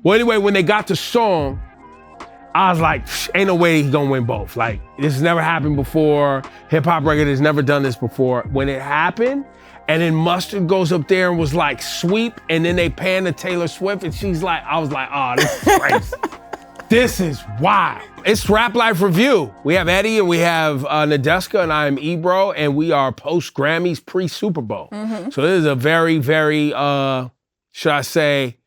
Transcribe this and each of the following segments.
Well, anyway, when they got the song, I was like, ain't no way he's gonna win both. Like, this has never happened before. Hip hop record has never done this before. When it happened, and then Mustard goes up there and was like, sweep, and then they pan to Taylor Swift, and she's like, I was like, oh, this is crazy. This is wild. It's Rap Life Review. We have Eddie and we have Nadeska, and I am Ebro, and we are post-Grammys, pre-Super Bowl. So this is a very, very, should I say,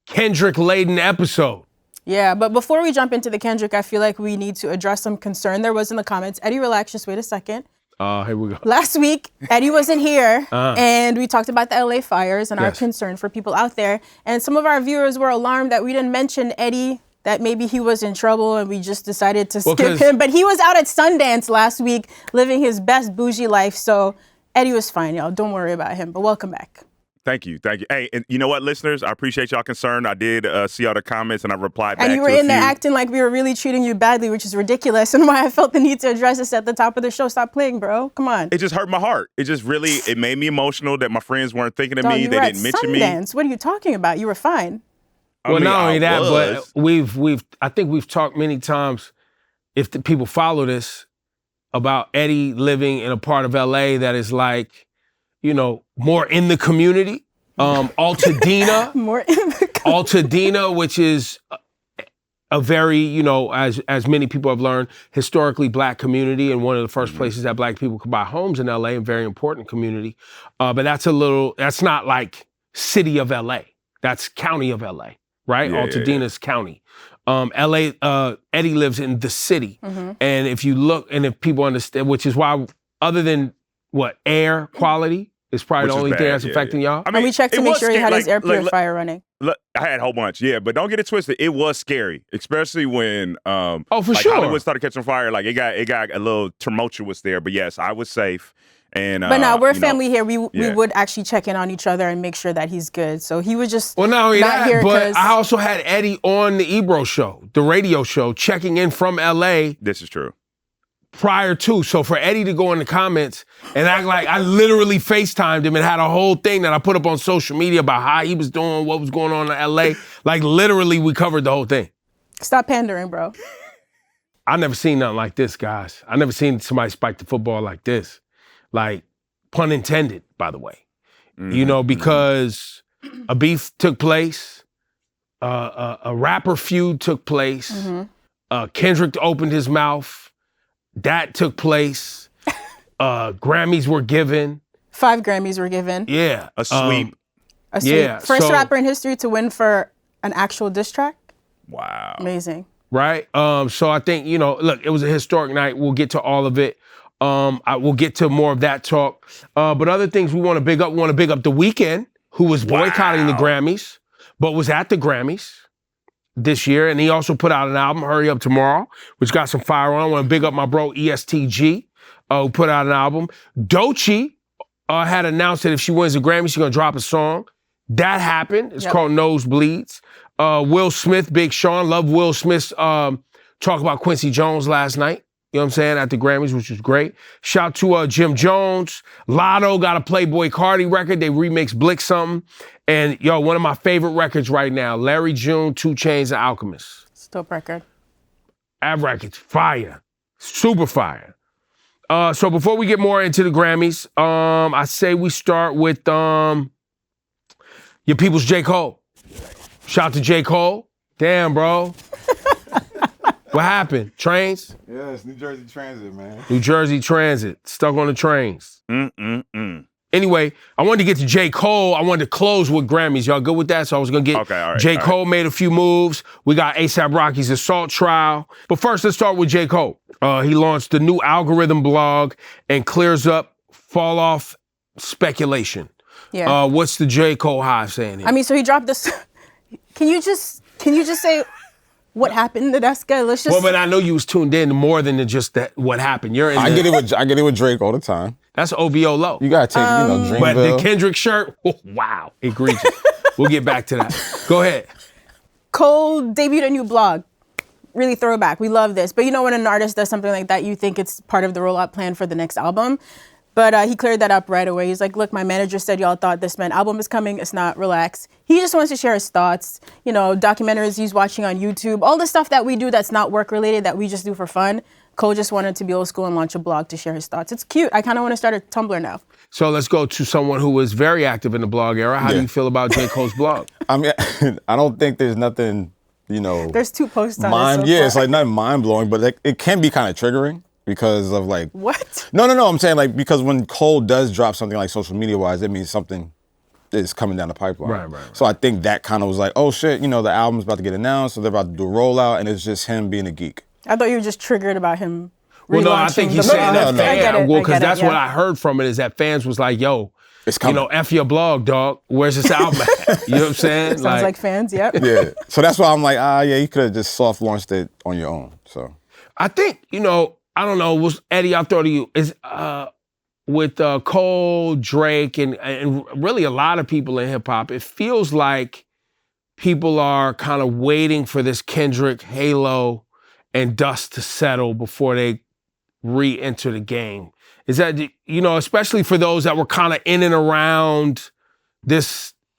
Kendrick-laden episode. Yeah, but before we jump into the Kendrick, I feel like we need to address some concern there was in the comments. Eddie, relax, just wait a second. Here we go. Last week, Eddie wasn't here, and we talked about the LA fires and our concern for people out there. And some of our viewers were alarmed that we didn't mention Eddie, that maybe he was in trouble and we just decided to skip him. But he was out at Sundance last week living his best bougie life. So Eddie was fine, y'all. Don't worry about him, but welcome back. Thank you. Hey, and you know what, listeners? I appreciate y'all concern. I did see all the comments and I replied back to a few. And you were in there acting like we were really treating you badly, which is ridiculous, and why I felt the need to address this at the top of the show. Stop playing, bro. Come on. It just hurt my heart. It just really, it made me emotional that my friends weren't thinking of me. They didn't mention me. What are you talking about? You were fine. Well, not only that, but I think we've talked many times, if the people follow this, about Eddie living in a part of LA that is like, you know, more in the community. Altadena, Altadena, which is a very, you know, as many people have learned, historically black community, and one of the first places that black people could buy homes in LA, a very important community. But that's not like city of LA. That's county of LA, right? Altadena's county. LA, Eddie lives in the city. And if you look, and if people understand, which is why, other than air quality, it's probably the only thing that's affecting y'all. I mean, we checked to make sure he had his air purifier running. Look, I had a whole bunch, but don't get it twisted. It was scary, especially when for sure, Hollywood started catching fire. Like it got a little tumultuous there. But yes, I was safe. And but now we're family here. We would actually check in on each other and make sure that he's good. So he was just not only that, but I also had Eddie on the Ebro show, the radio show, checking in from LA. This is true. Prior to, so for Eddie to go in the comments and act like I literally FaceTimed him and had a whole thing that I put up on social media about how he was doing, what was going on in LA, like literally we covered the whole thing. Stop pandering, bro. I never seen nothing like this, guys. I never seen somebody spike the football like this. Like, pun intended, by the way. You know, because a beef took place, a rapper feud took place, Kendrick opened his mouth. That took place. Grammys were given. 5 Grammys were given. Yeah. A sweep. Yeah. First rapper in history to win for an actual diss track. Wow. Amazing. Right? So I think, you know, look, it was a historic night. We'll get to all of it. We'll get to more of that talk. But other things we want to big up. We want to big up The Weeknd, who was boycotting the Grammys, but was at the Grammys this year, and he also put out an album, Hurry Up Tomorrow, which got some fire on. I want to big up my bro ESTG, who put out an album. Doechii had announced that if she wins the Grammy, she's going to drop a song. That happened. It's called Nosebleeds. Will Smith, Big Sean, love Will Smith's talk about Quincy Jones last night. You know what I'm saying? At the Grammys, which was great. Shout to Jim Jones. Lotto got a Playboy Cardi record. They remixed Blick something. And yo, one of my favorite records right now, Larry June, 2 Chainz, and Alchemist. Dope record. That record's fire. Super fire. So before we get more into the Grammys, I say we start with your people's J. Cole. Shout to J. Cole. Damn, bro. What happened? Trains? Yeah, it's New Jersey Transit, man. New Jersey Transit. Stuck on the trains. Anyway, I wanted to get to J. Cole. I wanted to close with Grammys. Y'all good with that? So I was going to get J. Cole made a few moves. We got A$AP Rocky's assault trial. But first, let's start with J. Cole. He launched the new algorithm blog and clears up fall off speculation. Yeah. What's the J. Cole Hive saying here? I mean, so he dropped this. Can you just say what happened, Nadeska? Let's just. Well, but I know you was tuned in more than just that. What happened? You're in. I get it with Drake all the time. That's OVO low. You gotta take Dreamville. But the Kendrick shirt, wow, egregious. We'll get back to that. Go ahead. Cole debuted a new blog. Really throwback. We love this. But you know when an artist does something like that, you think it's part of the rollout plan for the next album. But he cleared that up right away. He's like, look, my manager said y'all thought this meant album is coming. It's not. Relax. He just wants to share his thoughts. You know, documentaries he's watching on YouTube, all the stuff that we do that's not work related that we just do for fun. Cole just wanted to be old school and launch a blog to share his thoughts. It's cute. I kind of want to start a Tumblr now. So let's go to someone who was very active in the blog era. How do you feel about J. Cole's blog? I mean, I don't think there's nothing, you know. There's 2 posts on it so Yeah, far. it's like not mind blowing, but like, it can be kind of triggering because of like. What? No. I'm saying like because when Cole does drop something like social media wise, it means something is coming down the pipeline. Right. So I think that kind of was like, oh shit, you know, the album's about to get announced, so they're about to do a rollout, and it's just him being a geek. I thought you were just triggered about him. Well, no, I think he's saying that fan. Well, because that's what yeah. I heard from it is that fans was like, yo, It's coming. you know, F your blog, dog. Where's this album at? You know what I'm saying? Sounds like fans, yep. Yeah. So that's why I'm like, yeah, you could have just soft launched it on your own. So I think, you know, I don't know, was Eddie, I'll throw to you, is with Cole, Drake, and really a lot of people in hip hop, it feels like people are kind of waiting for this Kendrick halo and dust to settle before they re-enter the game. Is that, you know, especially for those that were kind of in and around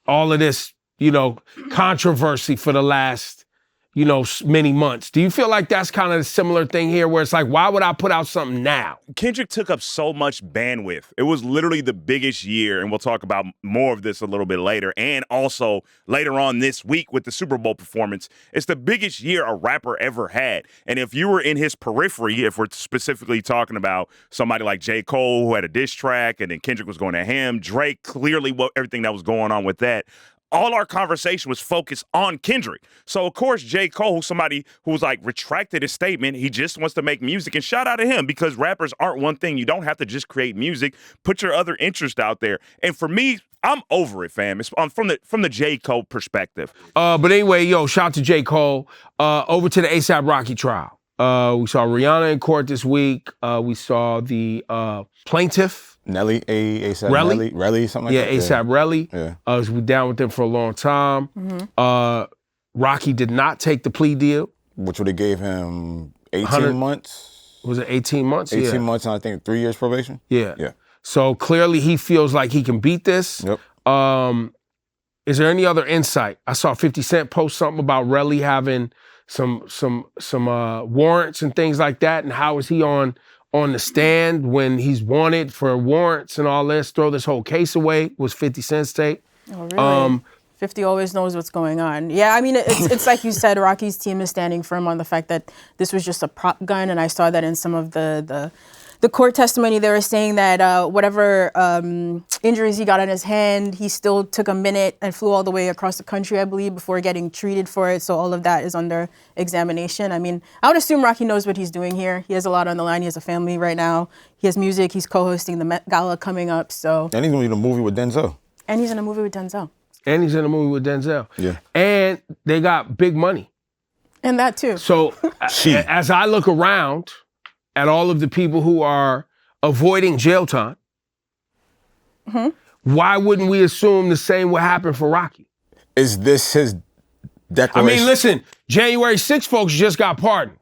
all of this, you know, controversy for the last, you know, many months. Do you feel like that's kind of a similar thing here where it's like, why would I put out something now? Kendrick took up so much bandwidth. It was literally the biggest year, and we'll talk about more of this a little bit later, and also later on this week with the Super Bowl performance. It's the biggest year a rapper ever had. And if you were in his periphery, if we're specifically talking about somebody like J. Cole who had a diss track, and then Kendrick was going to him, Drake, clearly everything that was going on with that, all our conversation was focused on Kendrick. So, of course, J. Cole, somebody who was like retracted his statement, he just wants to make music. And shout out to him because rappers aren't one thing. You don't have to just create music. Put your other interest out there. And for me, I'm over it, fam. It's from the J. Cole perspective. But anyway, yo, shout out to J. Cole. Over to the A$AP Rocky trial. We saw Rihanna in court this week. We saw the plaintiff. Nelly, A$AP Relly? Relly, something like Yeah, that. A$AP Relly. Yeah. Was down with them for a long time. Rocky did not take the plea deal. Which would have gave him 18 months. Was it 18 months? 18 months and I think 3 years probation. Yeah. Yeah. So clearly he feels like he can beat this. Yep. Is there any other insight? I saw 50 Cent post something about Relly having some warrants and things like that, and how is he on the stand when he's wanted for warrants and all this? Throw this whole case away was 50 Cent's take. Oh, really? 50 always knows what's going on. Yeah, I mean, it's like you said, Rocky's team is standing firm on the fact that this was just a prop gun, and I saw that in some of the court testimony. They were saying that whatever injuries he got on his hand, he still took a minute and flew all the way across the country, I believe, before getting treated for it. So all of that is under examination. I mean, I would assume Rocky knows what he's doing here. He has a lot on the line. He has a family right now. He has music. He's co-hosting the Met Gala coming up. So. And he's going to be in a movie with Denzel. And he's in a movie with Denzel. And he's in a movie with Denzel. Yeah. And they got big money. And that too. So as I look around at all of the people who are avoiding jail time, why wouldn't we assume the same would happen for Rocky? Is this his declaration? I mean, listen, January 6th folks just got pardoned.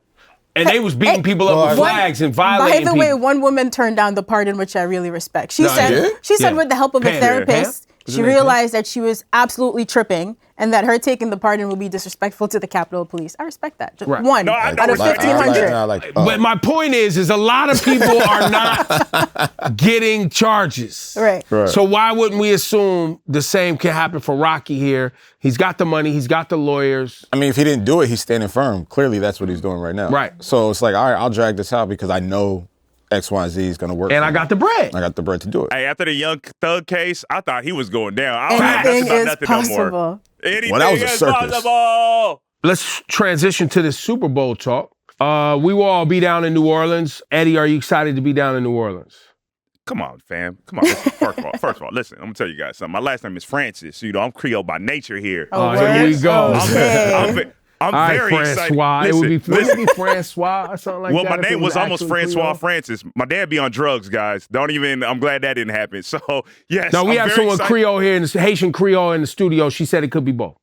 And they was beating people up with flags and violating By the way, people. one woman turned down the pardon, which I really respect. She No, said yeah. with the help of a Pam, therapist, Pam? she realized that she was absolutely tripping and that her taking the pardon would be disrespectful to the Capitol Police. I respect that. Just Right. one No, I out of respect 1,500. But my point is a lot of people are not getting charges. Right. So why wouldn't we assume the same can happen for Rocky here? He's got the money, he's got the lawyers. I mean, if he didn't do it, he's standing firm. Clearly, that's what he's doing right now. Right. So it's like, all right, I'll drag this out because I know X, Y, and Z is going to work. And for I me. got the bread. I got the bread to do it. Hey, after the Young Thug case, I thought he was going down. I don't know Anything nothing is about nothing no more. possible. Anything Well, that was a is circus. possible. Let's transition to the Super Bowl talk. We will all be down in New Orleans. Eddie, are you excited to be down in New Orleans? Come on, fam. Come on. Listen, first of all, listen, I'm going to tell you guys something. My last name is Francis. You know, I'm Creole by nature here. Oh, here we go. Okay. I'm All right, very excited. Francois. Listen, wouldn't it be Francois or something like well, that? my if it name was almost actually Francois Creole? Francis. My dad be on drugs, guys. I'm glad that didn't happen. So, yes. No, we I'm have very someone excited. Creole here, Haitian Creole in the studio. She said it could be both.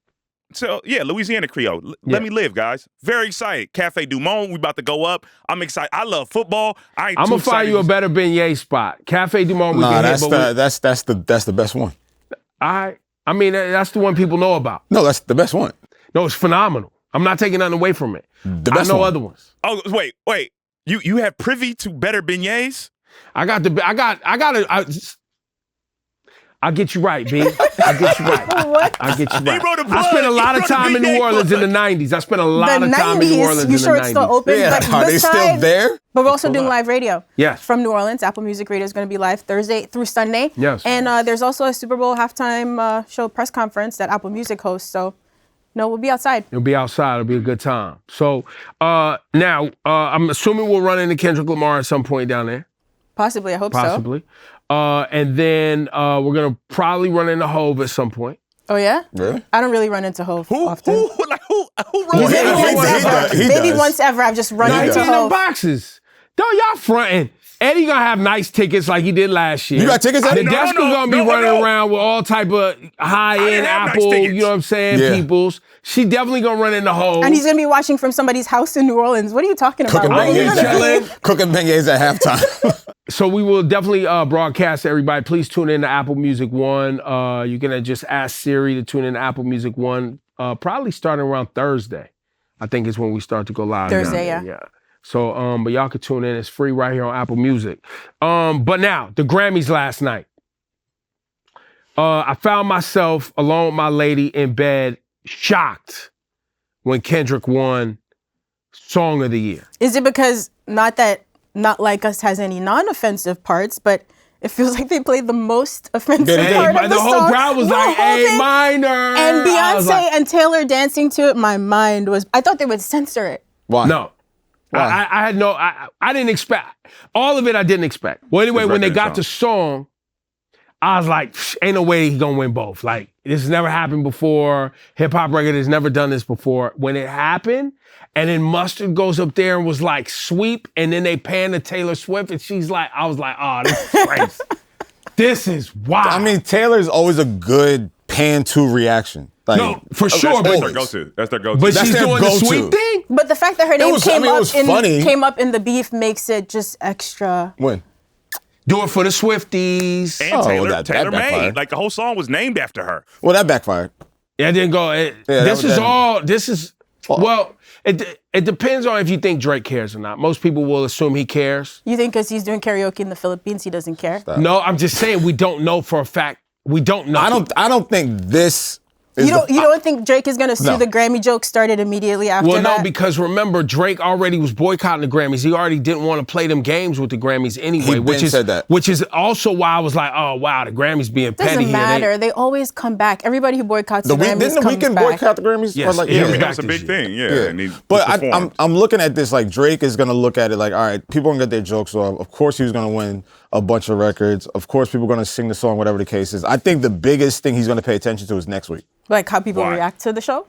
So, yeah, Louisiana Creole. Let me live, guys. Very excited. Cafe Du Monde, we about to go up. I'm excited. I love football. I'm gonna find you a better beignet spot. Cafe Du Monde, we can hit, that's the best one. I mean, that's the one people know about. No, that's the best one. No, it's phenomenal. I'm not taking nothing away from it. The best I know one. other ones. Oh, wait. You have privy to better beignets? I'll get you right, B. I'll get you right. What? I'll get you right. He wrote a book. I spent a lot of He wrote a time in New beignet Orleans book. in the 90s. I spent a lot of time in New Orleans You in sure the it's 90s. still open? Yeah, But are they still there? But we're also doing live radio. Yes. From New Orleans. Apple Music Radio is going to be live Thursday through Sunday. Yes. And there's also a Super Bowl halftime show press conference that Apple Music hosts. So, we'll be outside. It'll be outside. It'll be a good time. So now, I'm assuming we'll run into Kendrick Lamar at some point down there. Possibly. I hope so. Possibly. And then we're going to probably run into Hove at some point. Oh, yeah? Really? I don't really run into Hove often. Who Well, runs he Maybe does. once ever I've just run He into does. 19 Hove. boxes. Don't y'all fronting. Eddie gonna have nice tickets like he did last year. You got tickets, Eddie? Nadeska gonna be running around with all type of high-end have nice Apple, tickets. you know what I'm saying, Yeah. peoples. She definitely gonna run into Hove. And he's going to be watching from somebody's house in New Orleans. What are you talking about? Cooking Where are you beignets, gonna be? chilling. Cooking beignets at halftime. So we will definitely broadcast to everybody. Please tune in to Apple Music One. You're gonna just ask Siri to tune in to Apple Music One. Probably starting around Thursday. I think is when we start to go live. Thursday, down there. Yeah. So, but y'all can tune in. It's free right here on Apple Music. But now, the Grammys last night. I found myself alone with my lady in bed, shocked when Kendrick won Song of the Year. Is it because not that Not Like Us has any non-offensive parts, but it feels like they played the most offensive part of the whole song. crowd was like, whole A thing. minor. And I was Beyonce like, and Taylor dancing to it, my mind was, I thought they would censor it. Why? no. Why? I had no, I didn't expect, all of it I didn't expect. Well, anyway, when they got to song, I was like, ain't no way he's gonna win both. Like, this has never happened before. Hip hop record has never done this before. When it happened, and then Mustard goes up there and was like, sweep, and then they pan to Taylor Swift, and she's like, I was like, oh, this is crazy. This is wild. I mean, Taylor's always a good pan-to reaction. Like, No, for sure, That's but- their go-to. That's their go-to. but That's she's their doing the go-to. sweep thing? But the fact that her name was- I mean, it was funny. came up in the beef makes it just extra. When? Do it for the Swifties. and Oh, Taylor, that Taylor backfired. made. Like, the whole song was named after her. Well, that backfired. Yeah, it didn't go. Well, it depends on if you think Drake cares or not. Most people will assume he cares. You think because he's doing karaoke in the Philippines, he doesn't care? No, I'm just saying we don't know for a fact. We don't know. I don't think this is You don't think Drake is gonna sue No. the Grammy joke started immediately after Well, that? no, because remember, Drake already was boycotting the Grammys. He already didn't want to play them games with the Grammys anyway, He which been is said that. which is also why I was like, oh wow, the Grammys being petty doesn't here. matter. They always come back. Everybody who boycotts the Grammys didn't the comes Weeknd back. boycott the Grammys? Yes, Or like, yeah, yeah. it was That was a back big this thing, yeah. Yeah. And he But performed. I'm looking at this like Drake is gonna look at it like, all right, people are gonna get their jokes off. Of course he was gonna win a bunch of records. Of course people are gonna sing the song, whatever the case is. I think the biggest thing he's gonna pay attention to is next week. Like how people Why? react to the show?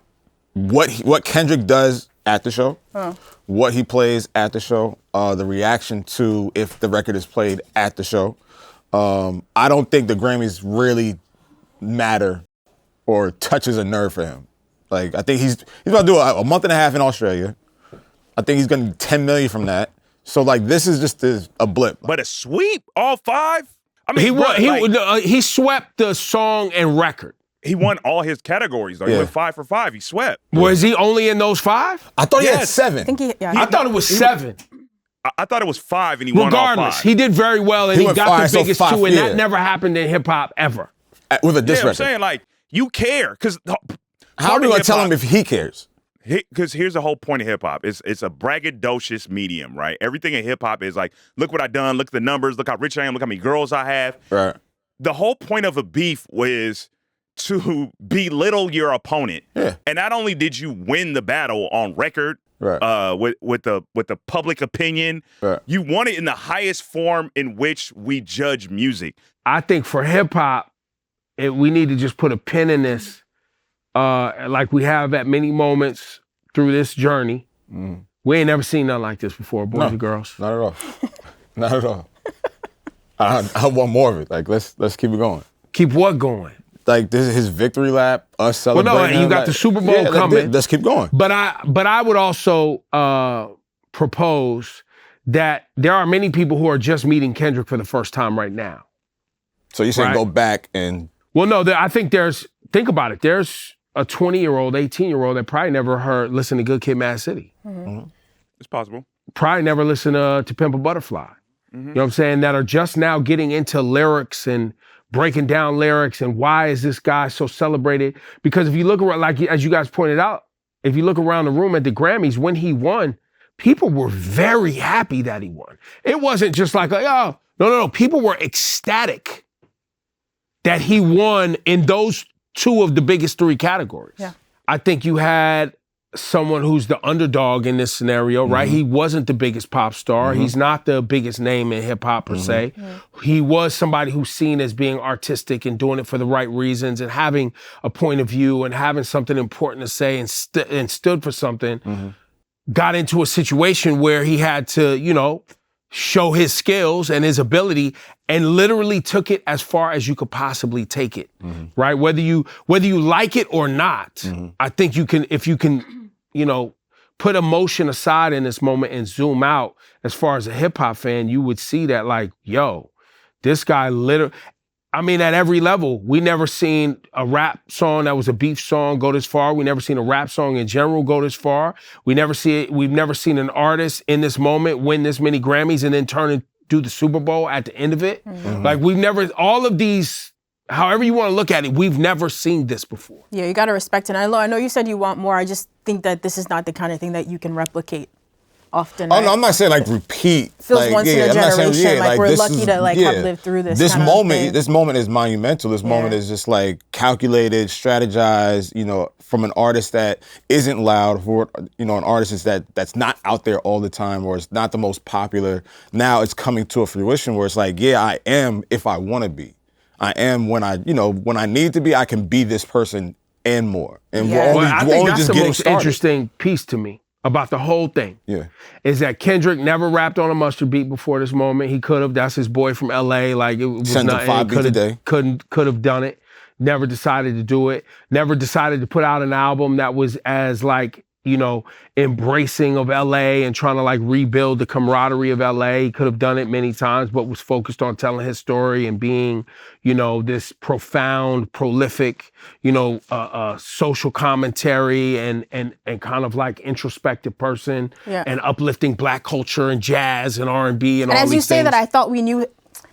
What Kendrick does at the show, what he plays at the show, the reaction to if the record is played at the show. I don't think the Grammys really matter or touches a nerve for him. Like, I think he's about to do a month and a half in Australia. I think he's going to 10 million from that. So like, this is just a blip. But a sweep, all five? I mean, He swept the song and record. he won all his categories, though. He Yeah. went 5 for 5. He swept. Was he only in those 5? I thought he had Yes. 7. I think I thought it was 7. I thought it was 5, and he won all Regardless, 5. he did very well, and He he went got 5, the so biggest 5, 2, and yeah. that never happened in hip hop ever. With a diss Yeah, I'm record. saying, like, you care. Because How are we going to tell him if he cares? Because here's the whole point of hip hop. It's a braggadocious medium, right? Everything in hip hop is like, look what I done, look at the numbers, look how rich I am, look how many girls I have. Right. The whole point of a beef was to belittle your opponent. Yeah. And not only did you win the battle on record, Right. with the public opinion, Right. you won it in the highest form in which we judge music. I think for hip hop, we need to just put a pin in this, like we have at many moments through this journey. We ain't never seen nothing like this before, boys and girls. Not at all. Not at all. I want more of it. Like, let's keep it going. Keep what going? like this is his victory lap, us celebrating. Well, no, you got the Super Bowl coming. Let's keep going. But I would also propose that there are many people who are just meeting Kendrick for the first time right now. So you're saying go back and... Well, no, I think think about it. There's a 20-year-old, 18-year-old that probably never listened to Good Kid, Mad City. It's possible. Probably never listened to Pimp a Butterfly. You know what I'm saying? That are just now getting into lyrics and breaking down lyrics and why is this guy so celebrated? Because if you look around, like as you guys pointed out, if you look around the room at the Grammys, when he won, people were very happy that he won. It wasn't just like, oh, no. People were ecstatic that he won in those two of the biggest three categories. Yeah. I think you had someone who's the underdog in this scenario, right? He wasn't the biggest pop star. He's not the biggest name in hip hop per se. He was somebody who's seen as being artistic and doing it for the right reasons and having a point of view and having something important to say and stood for something. Got into a situation where he had to, show his skills and his ability and literally took it as far as you could possibly take it, right? Whether you like it or not, I think if you can, put emotion aside in this moment and zoom out as far as a hip hop fan, you would see that like, yo, this guy literally, at every level, we never seen a rap song that was a beef song go this far. We never seen a rap song in general go this far. We've never seen an artist in this moment win this many Grammys and then turn and do the Super Bowl at the end of it. Like all of these, however you want to look at it, we've never seen this before. Yeah, you got to respect it. I know you said you want more. I just think that this is not the kind of thing that you can replicate often. Oh, no, I'm not saying like repeat. Feels once in a generation. We're lucky to have lived through this. This moment is monumental. This moment is just like calculated, strategized, from an artist that isn't loud, for an artist that's not out there all the time, or it's not the most popular. Now it's coming to a fruition where it's like, yeah, I am if I want to be. I am when I need to be, I can be this person and more. And I think that's the most interesting piece to me about the whole thing. Yeah. Is that Kendrick never rapped on a mustard beat before this moment. He could have. That's his boy from LA. Like it was nothing. 5 beats a day. Could have done it. Never decided to do it. Never decided to put out an album that was as like, embracing of LA and trying to like rebuild the camaraderie of LA. He could have done it many times, but was focused on telling his story and being, this profound, prolific, social commentary and kind of like introspective person and uplifting Black culture and jazz and R&B and all these things. And as you say that, I thought we knew.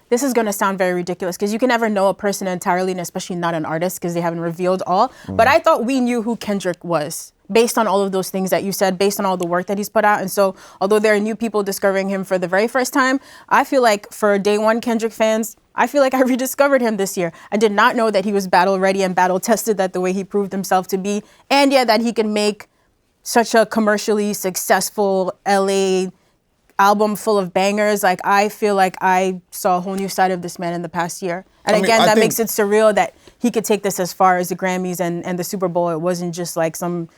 This is going to sound very ridiculous because you can never know a person entirely, and especially not an artist because they haven't revealed all. But I thought we knew who Kendrick was based on all of those things that you said, based on all the work that he's put out. And so although there are new people discovering him for the very first time, I feel like for day one Kendrick fans, I feel like I rediscovered him this year. I did not know that he was battle ready and battle tested, that the way he proved himself to be, and that he can make such a commercially successful LA album full of bangers. Like, I feel like I saw a whole new side of this man in the past year. And that makes it surreal that he could take this as far as the Grammys and the Super Bowl. It wasn't just like some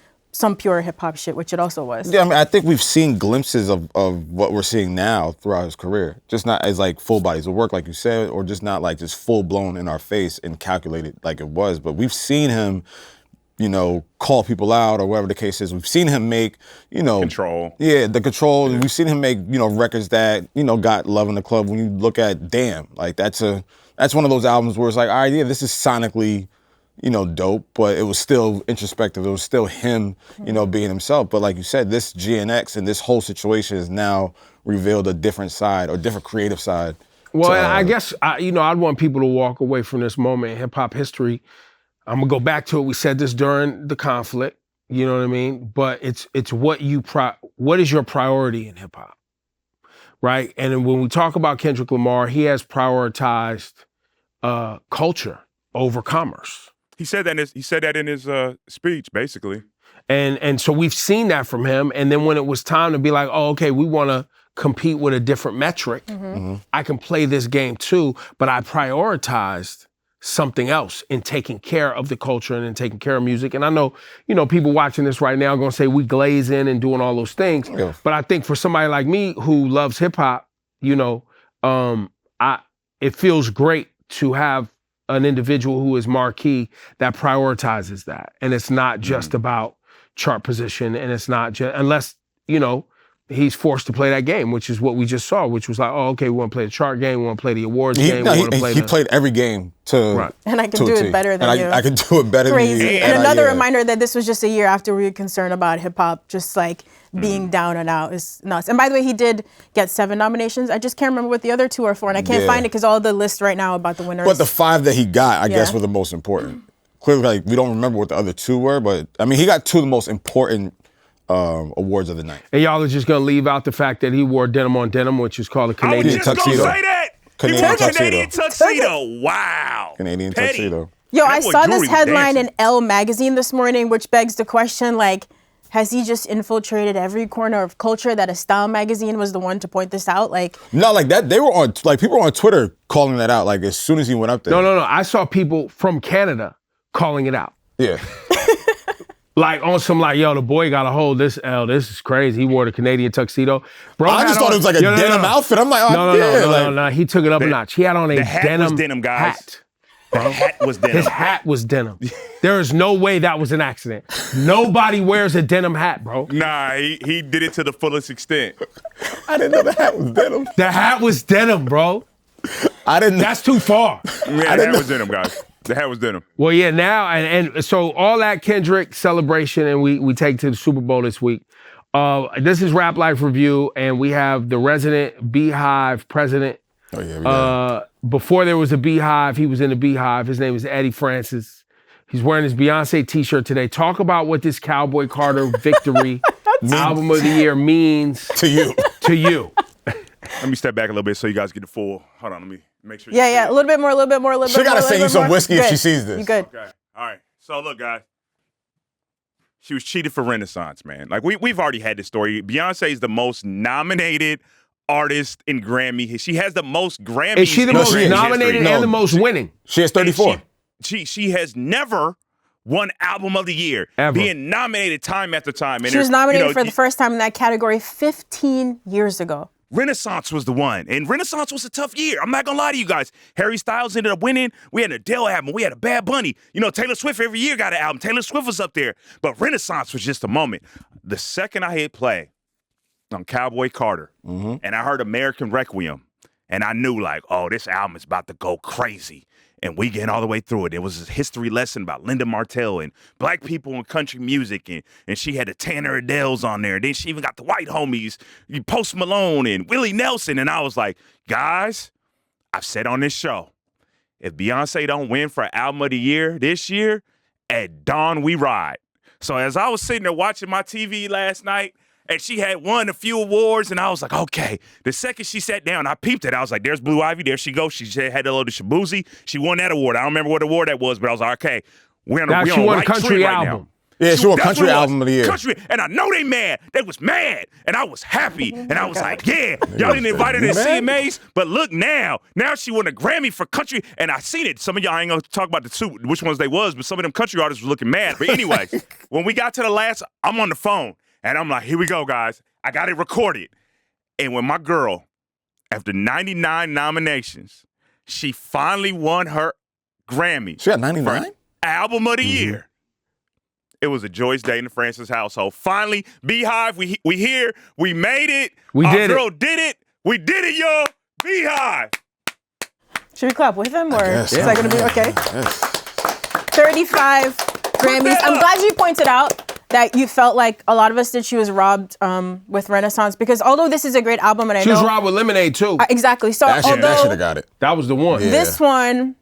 pure hip hop shit, which it also was. Yeah, I think we've seen glimpses of what we're seeing now throughout his career. Just not as like full bodies of work, like you said, or just not like just full blown in our face and calculated like it was. But we've seen him, call people out or whatever the case is. We've seen him make, Control. Yeah, the Control. Yeah. We've seen him make, records that, got love in the club. When you look at Damn, like that's one of those albums where it's like, all right, yeah, this is sonically, dope, but it was still introspective. It was still him, being himself. But like you said, this GNX and this whole situation has now revealed a different side or different creative side. Well, I guess, I'd want people to walk away from this moment in hip hop history. I'm gonna go back to it. We said this during the conflict, you know what I mean? But it's what is your priority in hip hop, right? And when we talk about Kendrick Lamar, he has prioritized culture over commerce. He said that in his speech, basically. And so we've seen that from him. And then when it was time to be like, oh, okay, we want to compete with a different metric. I can play this game too, but I prioritized something else in taking care of the culture and in taking care of music. And I know, people watching this right now are gonna say we glaze in and doing all those things. Yeah. But I think for somebody like me who loves hip hop, it feels great to have an individual who is marquee that prioritizes that. And it's not just about chart position, and it's not just, unless, he's forced to play that game, which is what we just saw, which was like, oh, okay, we want to play the chart game, we want to play the awards game, he played every game to And I can do it better than you. I can do it better Crazy. than you. And another reminder that this was just a year after we were concerned about hip-hop just like being down and out is nuts. And by the way, he did get 7 nominations. I just can't remember what the other 2 are for, and I can't find it because all the lists right now about the winners. But the 5 that he got, I guess, were the most important. Clearly, we don't remember what the other 2 were, but I mean, he got 2 of the most important awards of the night. And y'all are just gonna leave out the fact that he wore denim on denim, which is called a Canadian tuxedo. I was just gonna say that. Canadian tuxedo. Wow. Canadian Petty. tuxedo. Yo, I saw this jewelry headline dancing. in Elle magazine this morning, which begs the question, like, has he just infiltrated every corner of culture that a Style magazine was the one to point this out? Like, No, like that. They were on, people were on Twitter calling that out. Like as soon as he went up there. No. I saw people from Canada calling it out. Yeah. Like on some yo, the boy got a hold this L. This is crazy. He wore the Canadian tuxedo. Bro, I just thought it was like a denim outfit. I'm like, oh, no. He took it up a notch. He had on a The hat denim was denim, guys. hat. The hat was denim. His hat was denim. There is no way that was an accident. Nobody wears a denim hat, bro. Nah, he did it to the fullest extent. I didn't know the hat was denim. The hat was denim, bro. I didn't. That's too far. Yeah, the hat was denim, guys. The hat was denim. Well, yeah, now, and so all that Kendrick celebration, and we take to the Super Bowl this week. This is Rap Life Review, and we have the resident Beehive president. Oh, yeah, we got it. Before there was a Beehive, he was in the Beehive. His name is Eddie Francis. He's wearing his Beyoncé t-shirt today. Talk about what this COWBOY Carter victory album of the year means To you. to you. Let me step back a little bit so you guys get the full. Hold on, let me make sure. yeah, a little bit more, a little bit more, a little She bit more. gotta sing you some whiskey if she Good. sees this. You good? Okay. All right. So look, guys. She was cheated for Renaissance, man. Like we've already had this story. Beyonce is the most nominated artist in Grammy. She has the most Grammys. Is she the in most Grammy nominated history. and the most winning? She has 34. She has never won Album of the Year, Ever. being nominated time after time. And She was nominated for the first time in that category 15 years ago. Renaissance was the one, and Renaissance was a tough year. I'm not gonna lie to you guys. Harry Styles ended up winning. We had an Adele album. We had a Bad Bunny. Taylor Swift every year got an album. Taylor Swift was up there, but Renaissance was just a moment. The second I hit play on COWBOY Carter, and I heard American Requiem, and I knew oh, this album is about to go crazy. And we getting all the way through it. It was a history lesson about Linda Martell and black people in country music. And she had the Tanner Adells on there. Then she even got the white homies, Post Malone and Willie Nelson. And I was like, guys, I've said on this show, if Beyonce don't win for Album of the Year this year, at dawn we ride. So as I was sitting there watching my TV last night, and she had won a few awards, and I was like, okay. The second she sat down, I peeped it. I was like, there's Blue Ivy. There she goes. She had a load of Shabuzi. She won that award. I don't remember what award that was, but I was like, okay, we're on Now a she won right country trend right album. now. Yeah, she won That's country what it was. album of the year. Country, and I know they mad. They was mad, and I was happy, and I was like, yeah, y'all didn't invite her to CMAs, but look now she won a Grammy for country, and I seen it. Some of y'all ain't gonna talk about which ones they was, but some of them country artists were looking mad. But anyway, when we got to the last, I'm on the phone, and I'm like, here we go, guys. I got it recorded. And when my girl, after 99 nominations, she finally won her Grammy. She got 99? Album of the Year. It was a joyous day in the Francis household. Finally, Beehive, we here. We made it. We Our did it. girl did it. We did it, y'all. Beehive. Should we clap with him, or guess is so. that going to be okay? Yes. 35 Grammys. that I'm up. glad you pointed out that you felt like a lot of us did. She was robbed with Renaissance, because although this is a great album, and I She know was robbed with Lemonade too. exactly. So That should although have got it. That was the one. Yeah. this one,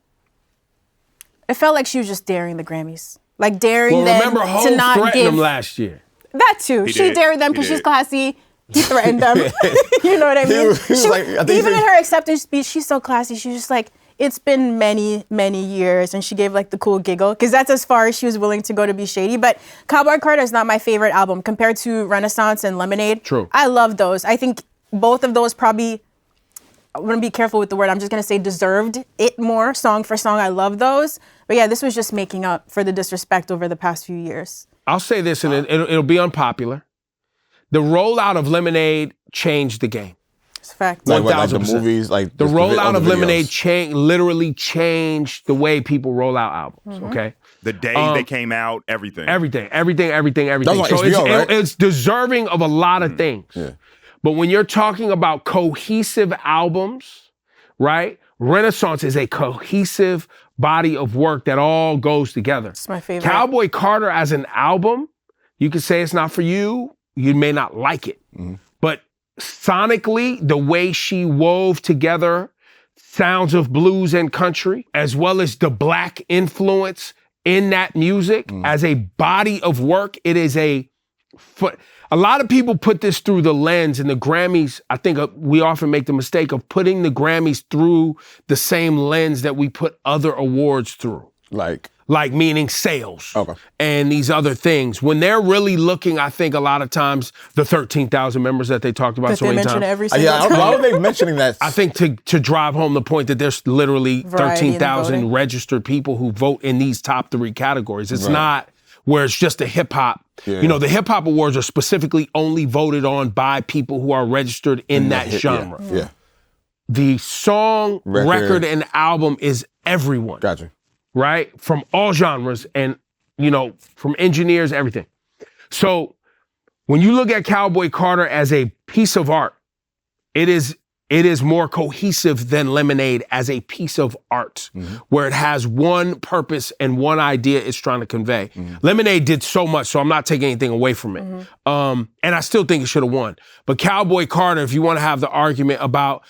it felt like she was just daring the Grammys, like daring Well, them remember to Hov not threatened give them last year. that too. He She did. dared them He because she's did. classy. He threatened them. You know what I mean? was like, I think Even he- in her acceptance speech, she's so classy. She's just like, it's been many, many years. And she gave like the cool giggle, because that's as far as she was willing to go to be shady. But COWBOY Carter is not my favorite album compared to Renaissance and Lemonade. True. I love those. I think both of those probably, I'm going to be careful with the word, I'm just going to say deserved it more, song for song. I love those. But yeah, this was just making up for the disrespect over the past few years. I'll say this, and it'll be unpopular. The rollout of Lemonade changed the game. It's a fact. Like what, like the 1000%. movies, like The just rollout of videos. Lemonade literally changed the way people roll out albums. Okay. The day they came out, everything. Everything. That was on So HBO, right? it's deserving of a lot of things. Yeah. But when you're talking about cohesive albums, right? Renaissance is a cohesive body of work that all goes together. It's my favorite. Cowboy Carter as an album, you can say it's not for you. You may not like it. But sonically, the way she wove together sounds of blues and country, as well as the black influence in that music as a body of work, it is a lot of people put this through the lens, and the Grammys, I think we often make the mistake of putting the Grammys through the same lens that we put other awards through. Like meaning sales and these other things. When they're really looking, I think a lot of times, the 13,000 members that they talked about so many times. Every single time. Why were they mentioning that? I think to drive home the point that there's literally Variety in the 13,000 voting. registered people who vote in these top 3 categories. It's not where it's just a hip hop. Yeah. You know, the hip hop awards are specifically only voted on by people who are registered in that genre. Yeah. The song, record, and album is everyone. Gotcha. Right? From all genres and, you know, from engineers, everything. So when you look at Cowboy Carter as a piece of art, it is more cohesive than Lemonade as a piece of art, where it has one purpose and one idea it's trying to convey. Lemonade did so much, so I'm not taking anything away from it. And I still think it should have won. But Cowboy Carter, if you want to have the argument about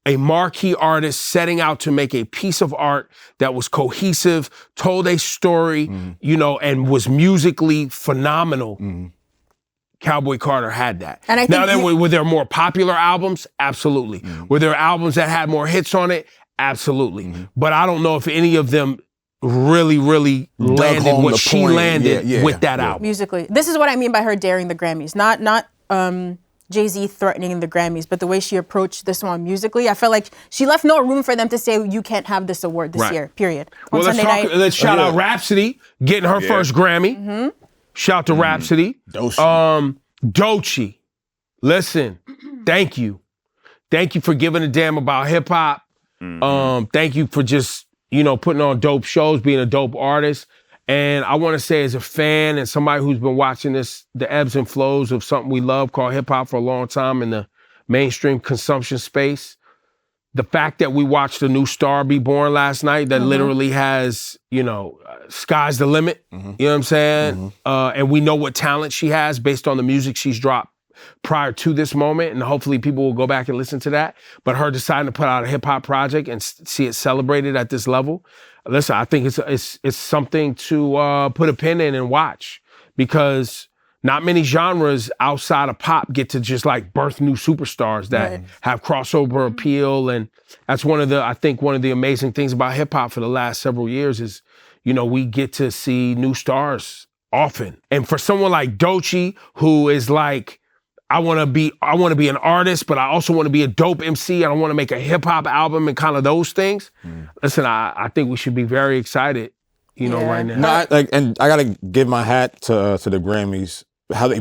a marquee artist setting out to make a piece of art that was cohesive, told a story, you know, and was musically phenomenal, Cowboy Carter had that. And I think now, then, were there more popular albums? Absolutely. Were there albums that had more hits on it? Absolutely. But I don't know if any of them really landed home what the she point. landed with that album. Musically. This is what I mean by her daring the Grammys. Not Jay-Z threatening the Grammys, but the way she approached this one musically, I felt like she left no room for them to say, you can't have this award this year, period. Well, let's shout out Rhapsody, getting her first Grammy. Shout to Rhapsody. Doechii. Listen, thank you. Thank you for giving a damn about hip hop. Thank you for just, you know, putting on dope shows, being a dope artist. And I want to say, as a fan and somebody who's been watching the ebbs and flows of something we love called hip hop for a long time in the mainstream consumption space, the fact that we watched a new star be born last night that literally has, you know, sky's the limit, you know what I'm saying? And we know what talent she has based on the music she's dropped prior to this moment, and hopefully people will go back and listen to that. But her deciding to put out a hip hop project and see it celebrated at this level, listen, I think it's something to put a pin in and watch, because not many genres outside of pop get to just like birth new superstars that have crossover appeal. And that's I think one of the amazing things about hip hop for the last several years is, you know, we get to see new stars often. And for someone like Doechii, who is like, I want to be an artist, but I also want to be a dope MC. I don't want to make a hip hop album and kind of those things. Listen, I think we should be very excited, you know, right now. No, and I gotta give my hat to the Grammys, how they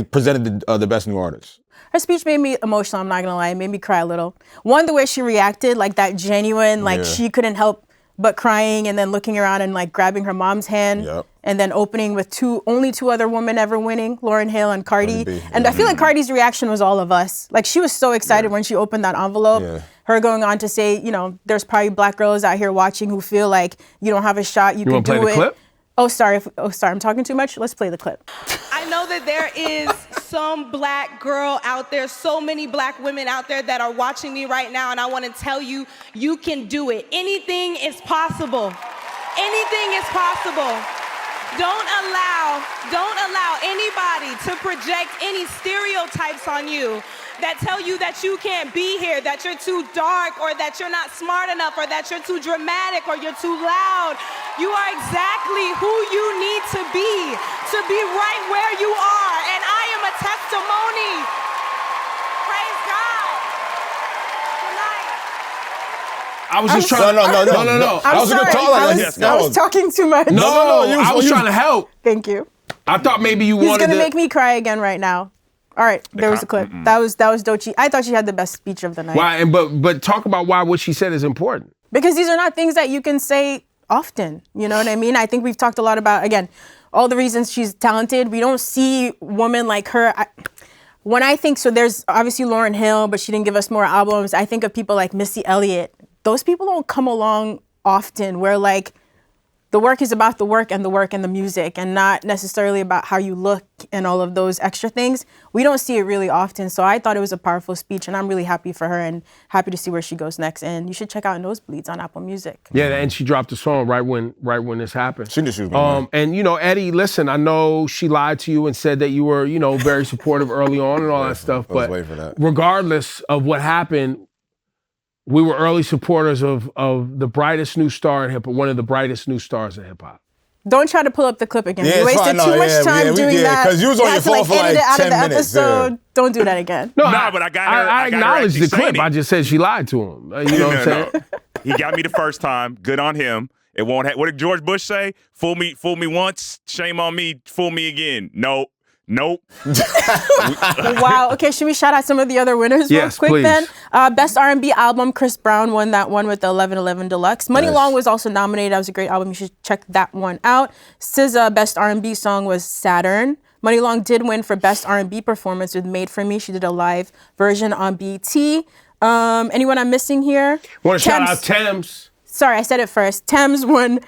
presented the best new artists. Her speech made me emotional, I'm not gonna lie. It made me cry a little. One, the way she reacted, like that genuine, like she couldn't help but crying and then looking around and like grabbing her mom's hand and then opening with only two other women ever winning, Lauryn Hill and Cardi. And I feel like Cardi's reaction was all of us. Like, she was so excited when she opened that envelope. Her going on to say, you know, there's probably black girls out here watching who feel like you don't have a shot, you can do it. You want to play the clip? Oh, sorry, I'm talking too much. Let's play the clip. I know that there is some black girl out there, so many black women out there that are watching me right now, and I want to tell you, you can do it. Anything is possible. Anything is possible. Don't allow anybody to project any stereotypes on you that tell you that you can't be here, that you're too dark, or that you're not smart enough, or that you're too dramatic, or you're too loud. You are exactly who you need to be right where you are. And I am a testimony. Praise God. Tonight. I was just trying to... No. I was sorry. I was talking too much. No, I was trying to help. Thank you. I thought maybe you wanted to... He's going to make me cry again right now. All right, there was a clip. That was Doechii. I thought she had the best speech of the night. Why? But talk about why what she said is important. Because these are not things that you can say often. You know what I mean? I think we've talked a lot about, again, all the reasons she's talented. We don't see women like her. When I think, so there's obviously Lauryn Hill, but she didn't give us more albums. I think of people like Missy Elliott. Those people don't come along often, where like the work is about the work and the music, and not necessarily about how you look and all of those extra things. We don't see it really often. So I thought it was a powerful speech, and I'm really happy for her and happy to see where she goes next. And you should check out Nosebleeds on Apple Music. Yeah, and she dropped the song right when this happened. She knew she was going to And Eddie, listen, I know she lied to you and said that you were, very supportive early on and all that stuff. I was But waiting for that. regardless of what happened, we were early supporters of the brightest new star in hip hop, one of the brightest new stars in hip hop. Don't try to pull up the clip again. Yeah, You it's wasted fine. too No, much time doing that. because you was on your had to, phone for edit like it out 10 of the minutes. episode. Don't do that again. No, Nah, but I got her. I got her acknowledged actually the clip. saying it. I just said she lied to him. You know what I'm saying? He got me the first time. Good on him. It won't. What did George Bush say? Fool me once. Shame on me. Fool me again. Nope. Wow. Okay, should we shout out some of the other winners real Yes, quick please. then? Best R&B album, Chris Brown won that one with the 1111 Deluxe. Money Nice. Long was also nominated. That was a great album. You should check that one out. SZA, Best R&B song was Saturn. Money Long did win for Best R&B performance with Made For Me. She did a live version on BT. Anyone I'm missing here? Want to shout out Thames. Sorry, I said it first. Thames won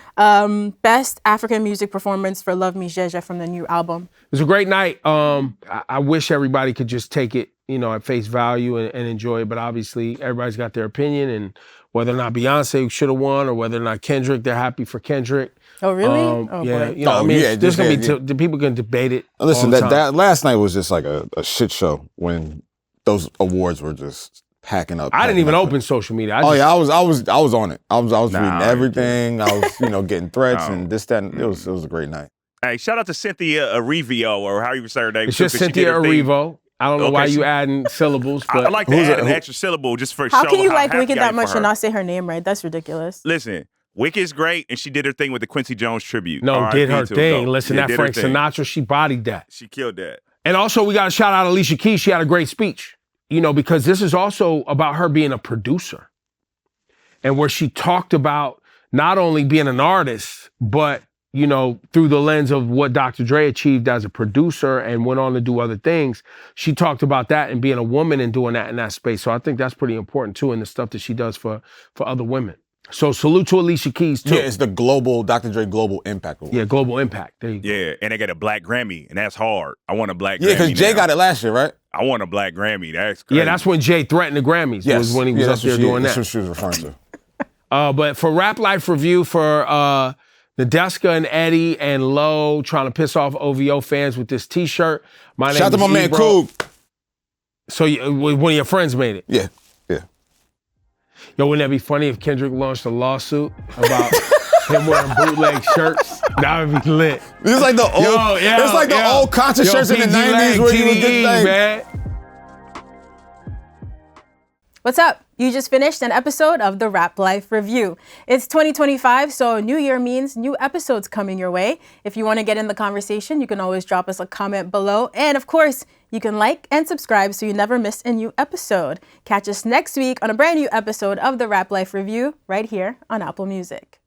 Best African Music Performance for Love Me Jeje from the new album. It was a great night. I wish everybody could just take it, at face value and enjoy it. But obviously, everybody's got their opinion, and whether or not Beyonce should have won, or whether or not Kendrick, they're happy for Kendrick. Oh, really? Yeah, boy. there's gonna be the people gonna debate it. Listen, all the time. that last night was just like a shit show when those awards were just packing up. I didn't even open social media. I was on it. I was reading everything. I was getting threats and this, that. And it was a great night. Hey, shout out to Cynthia Arrivo, or how you say her name. It's just Cynthia Arrivo. I don't know why you adding syllables, but I like to add an extra syllable just for How show can you like happy Wicked I that am much for her. and not say her name right? That's ridiculous. Listen, Wicked's great, and she did her thing with the Quincy Jones tribute. no, R.I.P. did her to thing. GOAT. Listen, Yeah, that did her Frank thing. Sinatra, she bodied that. She killed that. And also, we got to shout out Alicia Keys. She had a great speech, because this is also about her being a producer. And where she talked about not only being an artist, but, through the lens of what Dr. Dre achieved as a producer and went on to do other things, she talked about that and being a woman and doing that in that space. So I think that's pretty important, too, in the stuff that she does for other women. So salute to Alicia Keys, too. Yeah, it's the Dr. Dre Global Impact Award. Yeah, Global Impact. There you go. Yeah, and they got a Black Grammy, and that's hard. I want a Black Grammy. Yeah, because Jay now. got it last year, right? I want a Black Grammy. That's crazy. Yeah, that's when Jay threatened the Grammys. Yes. Was when he was up there doing that's that. what she was referring to. But for Rap Life Review, for Nadeska and Eddie and Low trying to piss off OVO fans with this T-shirt. My name Shout out to is my man Ebro. Coop. So one of your friends made it. Yeah. Yo, wouldn't that be funny if Kendrick launched a lawsuit about him wearing bootleg shirts? That would be lit. This is like the old. It's like the old concert shirts in the PG 90s Lang, where you would TDE, get like. man. What's up? You just finished an episode of the Rap Life Review. It's 2025, so new year means new episodes coming your way. If you want to get in the conversation, you can always drop us a comment below. And of course, you can like and subscribe so you never miss a new episode. Catch us next week on a brand new episode of the Rap Life Review right here on Apple Music.